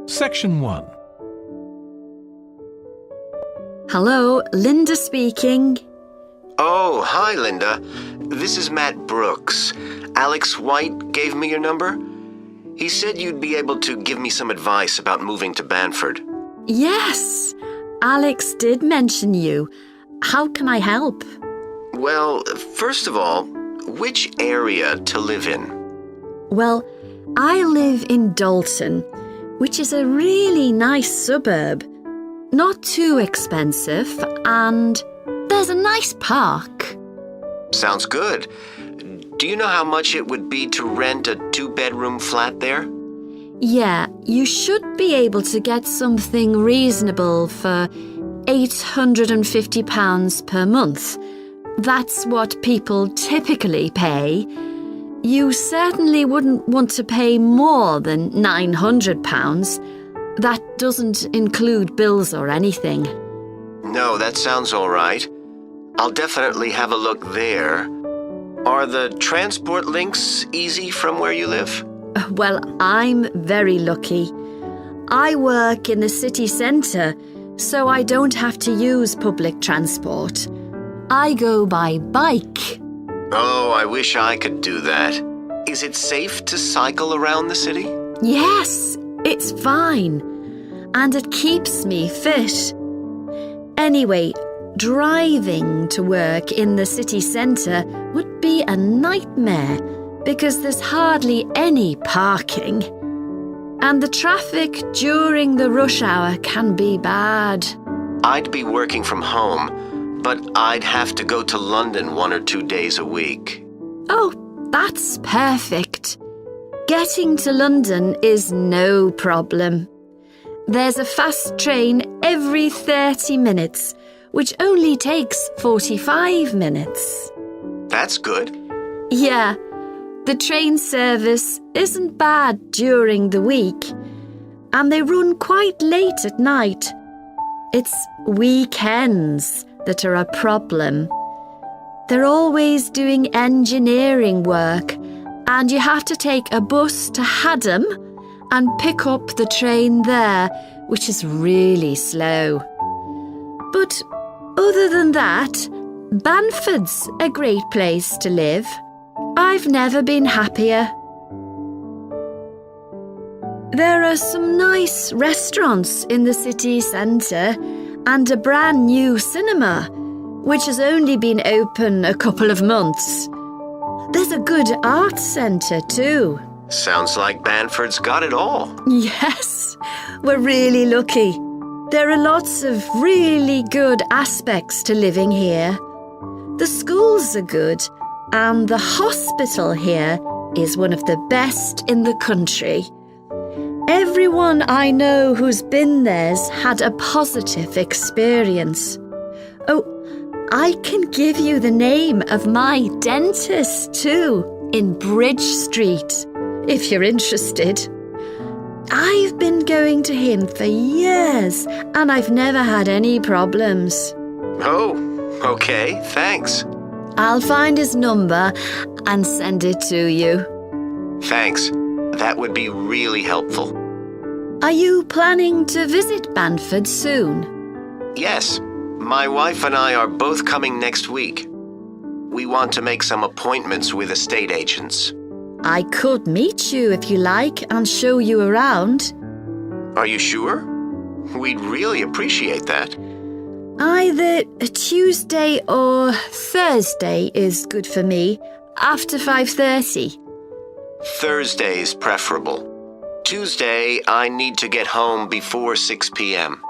Section 1. Hello, Linda speaking. Oh, hi, Linda. This is Matt Brooks. Alex White gave me your number. He said you'd be able to give me some advice about moving to Banford. Yes, Alex did mention you. How can I help? Well, first of all, which area to live in? Well, I live in Dalton, which is a really nice suburb. Not too expensive, and there's a nice park. Sounds good. Do you know how much it would be to rent a 2-bedroom flat there? Yeah, you should be able to get something reasonable for £850 per month. That's what people typically pay. You certainly wouldn't want to pay more than £900. That doesn't include bills or anything. No, that sounds all right. I'll definitely have a look there. Are the transport links easy from where you live? Well, I'm very lucky. I work in the city centre, so I don't have to use public transport. I go by bike. Oh, I wish I could do that. Is it safe to cycle around the city? Yes, it's fine. And it keeps me fit. Anyway, driving to work in the city centre would be a nightmare because there's hardly any parking. And the traffic during the rush hour can be bad. I'd be working from home, but I'd have to go to London 1 or 2 days a week. Oh, that's perfect. Getting to London is no problem. There's a fast train every 30 minutes, which only takes 45 minutes. That's good. Yeah, the train service isn't bad during the week, and they run quite late at night. It's weekends that are a problem. They're always doing engineering work, and you have to take a bus to Haddam and pick up the train there, which is really slow. But other than that, Banford's a great place to live. I've never been happier. There are some nice restaurants in the city centre and a brand new cinema, which has only been open a couple of months. There's a good arts centre too. Sounds like Banford's got it all. Yes, we're really lucky. There are lots of really good aspects to living here. The schools are good, and the hospital here is one of the best in the country. Everyone I know who's been there's had a positive experience. Oh, I can give you the name of my dentist too, in Bridge Street, if you're interested. I've been going to him for years, and I've never had any problems. Oh, okay, thanks. I'll find his number and send it to you. Thanks. That would be really helpful. Are you planning to visit Banford soon? Yes, my wife and I are both coming next week. We want to make some appointments with estate agents. I could meet you if you like and show you around. Are you sure? We'd really appreciate that. Either a Tuesday or Thursday is good for me, after 5:30. Thursday's preferable. Tuesday, I need to get home before 6 p.m.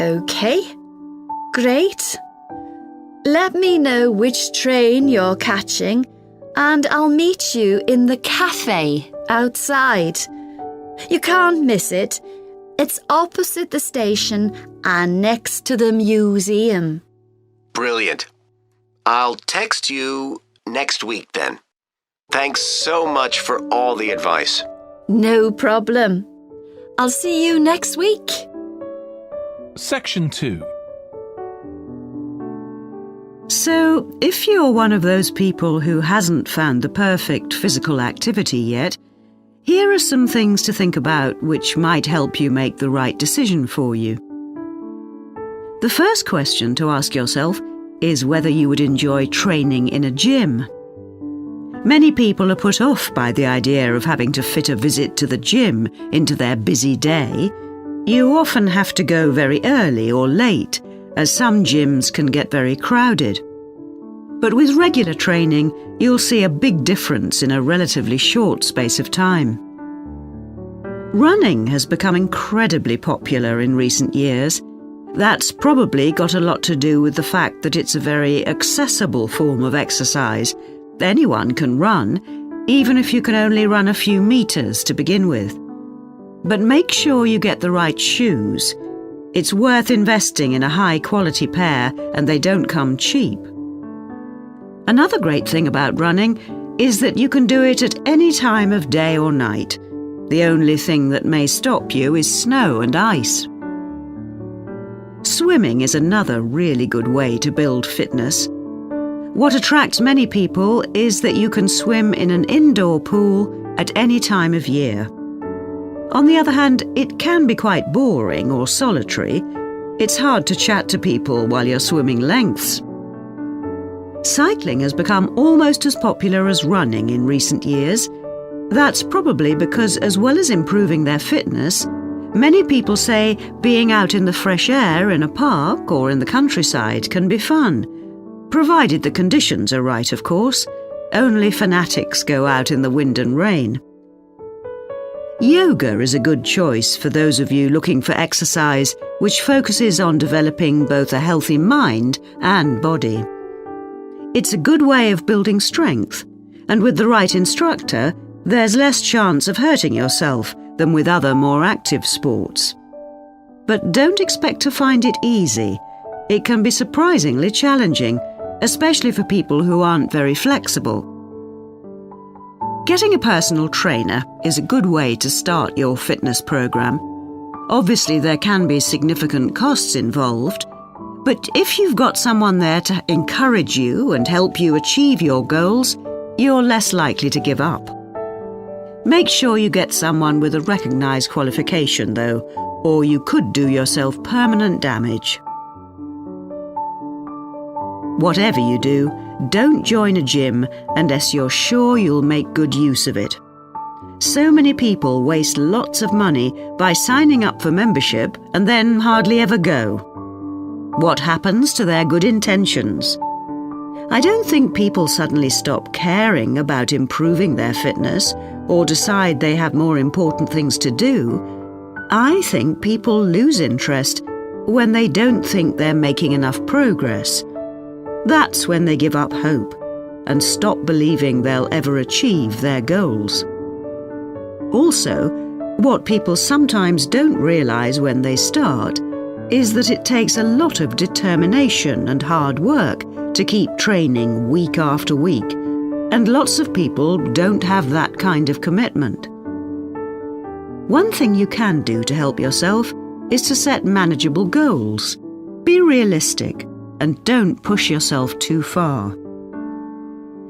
Okay, great. Let me know which train you're catching, and I'll meet you in the cafe outside. You can't miss it. It's opposite the station and next to the museum. Brilliant. I'll text you next week then. Thanks so much for all the advice. No problem. I'll see you next week. Section 2. So, if you're one of those people who hasn't found the perfect physical activity yet, Here are some things to think about which might help you make the right decision for you. The first question to ask yourself is whether you would enjoy training in a gym. Many people are put off by the idea of having to fit a visit to the gym into their busy day. You often have to go very early or late, as some gyms can get very crowded. But with regular training, you'll see a big difference in a relatively short space of time. Running has become incredibly popular in recent years. That's probably got a lot to do with the fact that it's a very accessible form of exercise. Anyone can run, even if you can only run a few meters to begin with. But make sure you get the right shoes. It's worth investing in a high-quality pair, and they don't come cheap. Another great thing about running is that you can do it at any time of day or night. The only thing that may stop you is snow and ice. Swimming is another really good way to build fitness. What attracts many people is that you can swim in an indoor pool at any time of year. On the other hand, it can be quite boring or solitary. It's hard to chat to people while you're swimming lengths. Cycling has become almost as popular as running in recent years. That's probably because, as well as improving their fitness, many people say being out in the fresh air in a park or in the countryside can be fun. Provided the conditions are right, of course. Only fanatics go out in the wind and rain. Yoga is a good choice for those of you looking for exercise which focuses on developing both a healthy mind and body. It's a good way of building strength, and with the right instructor, there's less chance of hurting yourself than with other more active sports. But don't expect to find it easy. It can be surprisingly challenging, especially for people who aren't very flexible. Getting a personal trainer is a good way to start your fitness program. Obviously, there can be significant costs involved, but if you've got someone there to encourage you and help you achieve your goals, you're less likely to give up. Make sure you get someone with a recognised qualification, though, or you could do yourself permanent damage. Whatever you do, don't join a gym unless you're sure you'll make good use of it. So many people waste lots of money by signing up for membership and then hardly ever go. What happens to their good intentions? I don't think people suddenly stop caring about improving their fitness or decide they have more important things to do. I think people lose interest when they don't think they're making enough progress. That's when they give up hope and stop believing they'll ever achieve their goals. Also, what people sometimes don't realize when they start is that it takes a lot of determination and hard work to keep training week after week, and lots of people don't have that kind of commitment. One thing you can do to help yourself is to set manageable goals. Be realistic and don't push yourself too far.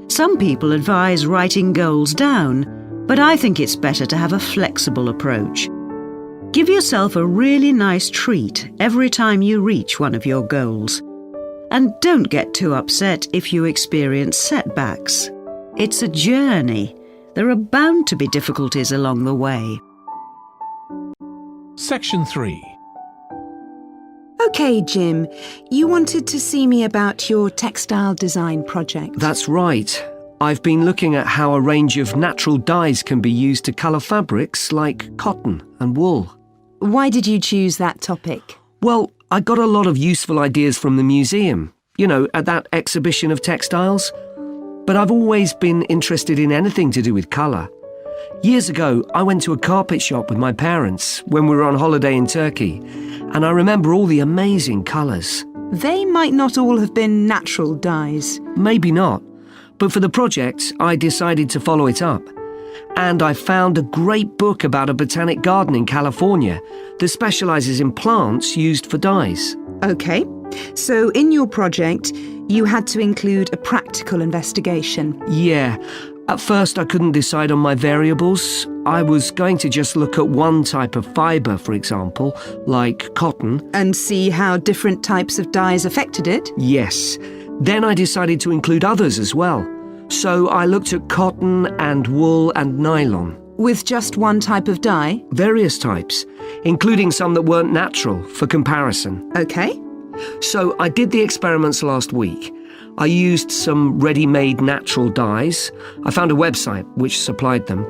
Some people advise writing goals down, but I think it's better to have a flexible approach. Give yourself a really nice treat every time you reach one of your goals. And don't get too upset if you experience setbacks. It's a journey. There are bound to be difficulties along the way. Section 3. OK, Jim, you wanted to see me about your textile design project. That's right. I've been looking at how a range of natural dyes can be used to colour fabrics like cotton and wool. Why did you choose that topic? Well, I got a lot of useful ideas from the museum, at that exhibition of textiles. But I've always been interested in anything to do with colour. Years ago, I went to a carpet shop with my parents when we were on holiday in Turkey, and I remember all the amazing colours. They might not all have been natural dyes. Maybe not, but for the project, I decided to follow it up. And I found a great book about a botanic garden in California that specialises in plants used for dyes. OK, so in your project, you had to include a practical investigation. Yeah. At first, I couldn't decide on my variables. I was going to just look at one type of fibre, for example, like cotton. And see how different types of dyes affected it? Yes. Then I decided to include others as well. So I looked at cotton and wool and nylon. With just one type of dye? Various types, including some that weren't natural, for comparison. OK. So I did the experiments last week. I used some ready-made natural dyes. I found a website which supplied them.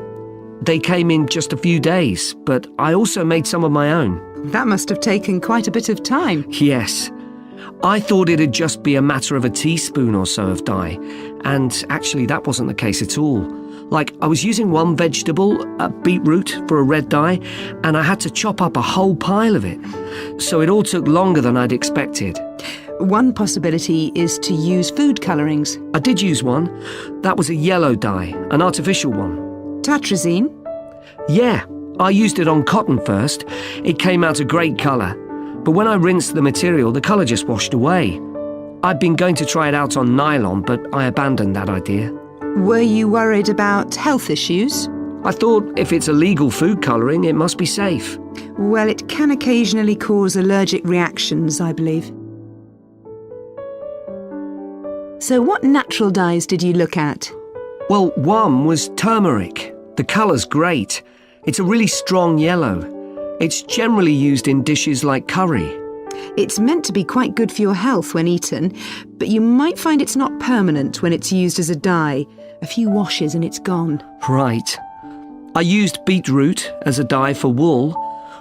They came in just a few days, but I also made some of my own. That must have taken quite a bit of time. Yes. I thought it'd just be a matter of a teaspoon or so of dye, and actually that wasn't the case at all. Like, I was using one vegetable, a beetroot, for a red dye, and I had to chop up a whole pile of it. So it all took longer than I'd expected. One possibility is to use food colourings. I did use one. That was a yellow dye, an artificial one. Tartrazine? Yeah, I used it on cotton first. It came out a great colour. But when I rinsed the material, the colour just washed away. I'd been going to try it out on nylon, but I abandoned that idea. Were you worried about health issues? I thought if it's a legal food colouring, it must be safe. Well, it can occasionally cause allergic reactions, I believe. So what natural dyes did you look at? Well, one was turmeric. The colour's great. It's a really strong yellow. It's generally used in dishes like curry. It's meant to be quite good for your health when eaten, but you might find it's not permanent when it's used as a dye. A few washes and it's gone. Right. I used beetroot as a dye for wool.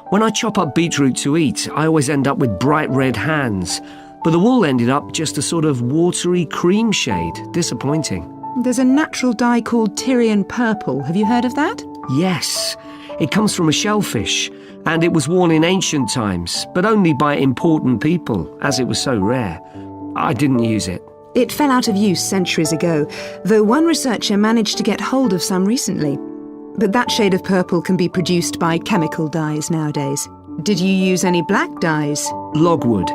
When I chop up beetroot to eat, I always end up with bright red hands. But the wool ended up just a sort of watery cream shade. Disappointing. There's a natural dye called Tyrian purple. Have you heard of that? Yes. It comes from a shellfish, and it was worn in ancient times, but only by important people, as it was so rare. I didn't use it. It fell out of use centuries ago, though one researcher managed to get hold of some recently. But that shade of purple can be produced by chemical dyes nowadays. Did you use any black dyes? Logwood.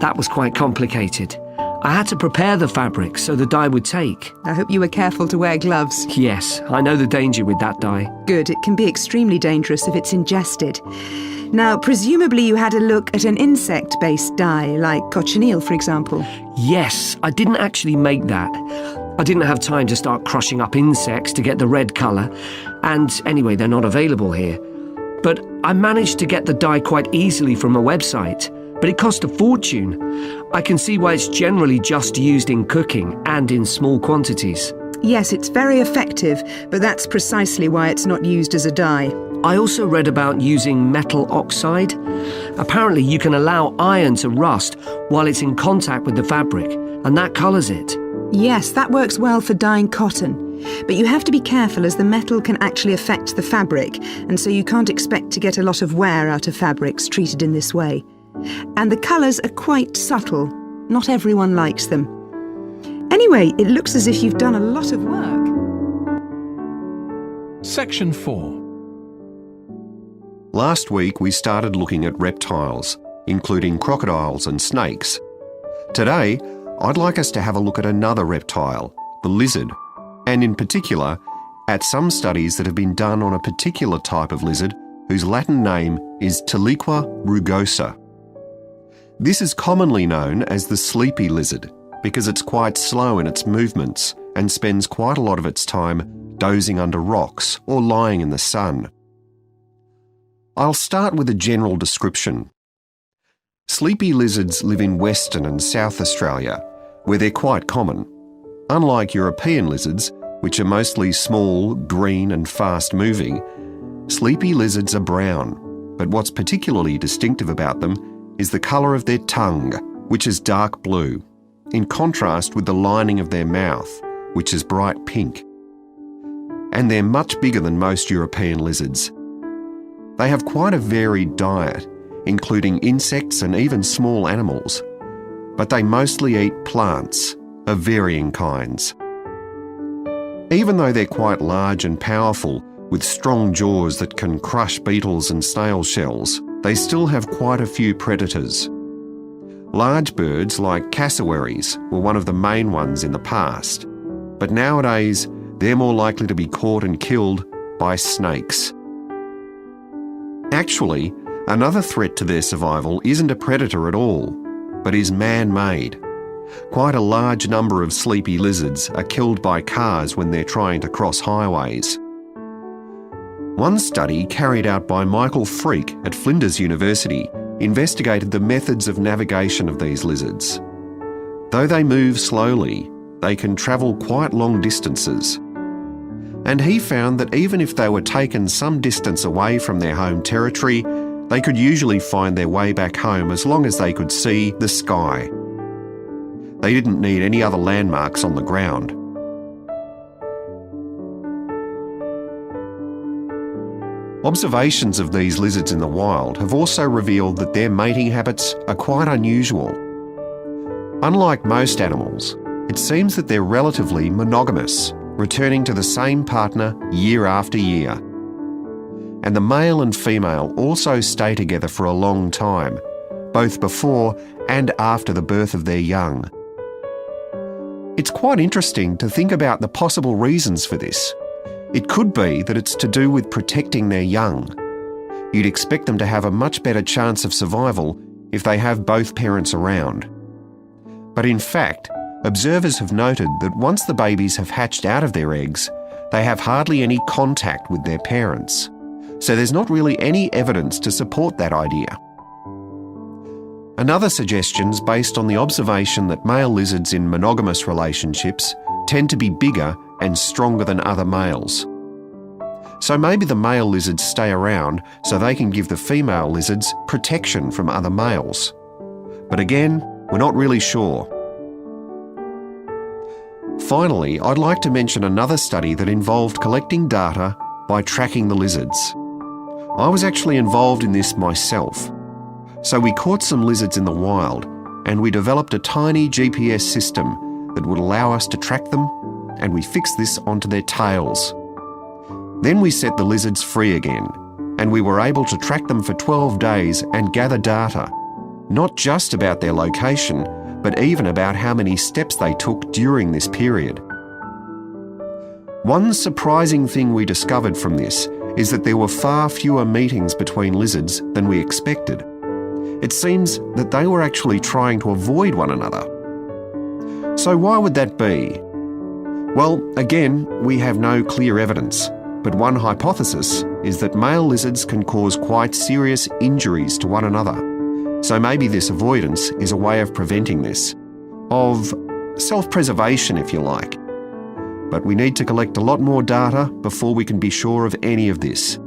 That was quite complicated. I had to prepare the fabric so the dye would take. I hope you were careful to wear gloves. Yes, I know the danger with that dye. Good, it can be extremely dangerous if it's ingested. Now, presumably you had a look at an insect-based dye, like cochineal, for example. Yes, I didn't actually make that. I didn't have time to start crushing up insects to get the red colour, and anyway, they're not available here. But I managed to get the dye quite easily from a website, but it cost a fortune. I can see why it's generally just used in cooking and in small quantities. Yes, it's very effective, but that's precisely why it's not used as a dye. I also read about using metal oxide. Apparently you can allow iron to rust while it's in contact with the fabric, and that colours it. Yes, that works well for dyeing cotton. But you have to be careful as the metal can actually affect the fabric, and so you can't expect to get a lot of wear out of fabrics treated in this way. And the colours are quite subtle. Not everyone likes them. Anyway, it looks as if you've done a lot of work. Section 4. Last week we started looking at reptiles, including crocodiles and snakes. Today, I'd like us to have a look at another reptile, the lizard, and in particular, at some studies that have been done on a particular type of lizard whose Latin name is Tiliqua rugosa. This is commonly known as the sleepy lizard because it's quite slow in its movements and spends quite a lot of its time dozing under rocks or lying in the sun. I'll start with a general description. Sleepy lizards live in Western and South Australia, where they're quite common. Unlike European lizards, which are mostly small, green and fast-moving, sleepy lizards are brown, but what's particularly distinctive about them is the colour of their tongue, which is dark blue, in contrast with the lining of their mouth, which is bright pink. And they're much bigger than most European lizards. They have quite a varied diet, including insects and even small animals, but they mostly eat plants of varying kinds. Even though they're quite large and powerful, with strong jaws that can crush beetles and snail shells, they still have quite a few predators. Large birds like cassowaries were one of the main ones in the past, but nowadays they're more likely to be caught and killed by snakes. Actually, another threat to their survival isn't a predator at all, but is man-made. Quite a large number of sleepy lizards are killed by cars when they're trying to cross highways. One study carried out by Michael Freak at Flinders University investigated the methods of navigation of these lizards. Though they move slowly, they can travel quite long distances. And he found that even if they were taken some distance away from their home territory, they could usually find their way back home as long as they could see the sky. They didn't need any other landmarks on the ground. Observations of these lizards in the wild have also revealed that their mating habits are quite unusual. Unlike most animals, it seems that they're relatively monogamous, returning to the same partner year after year. And the male and female also stay together for a long time, both before and after the birth of their young. It's quite interesting to think about the possible reasons for this. It could be that it's to do with protecting their young. You'd expect them to have a much better chance of survival if they have both parents around. But in fact, observers have noted that once the babies have hatched out of their eggs, they have hardly any contact with their parents. So there's not really any evidence to support that idea. Another suggestion's based on the observation that male lizards in monogamous relationships tend to be bigger and stronger than other males. So maybe the male lizards stay around so they can give the female lizards protection from other males. But again, we're not really sure. Finally, I'd like to mention another study that involved collecting data by tracking the lizards. I was actually involved in this myself. So we caught some lizards in the wild and we developed a tiny GPS system that would allow us to track them, and we fixed this onto their tails. Then we set the lizards free again, and we were able to track them for 12 days and gather data, not just about their location, but even about how many steps they took during this period. One surprising thing we discovered from this is that there were far fewer meetings between lizards than we expected. It seems that they were actually trying to avoid one another. So why would that be? Well, again, we have no clear evidence, but one hypothesis is that male lizards can cause quite serious injuries to one another. So maybe this avoidance is a way of preventing this, of self-preservation if you like. But we need to collect a lot more data before we can be sure of any of this.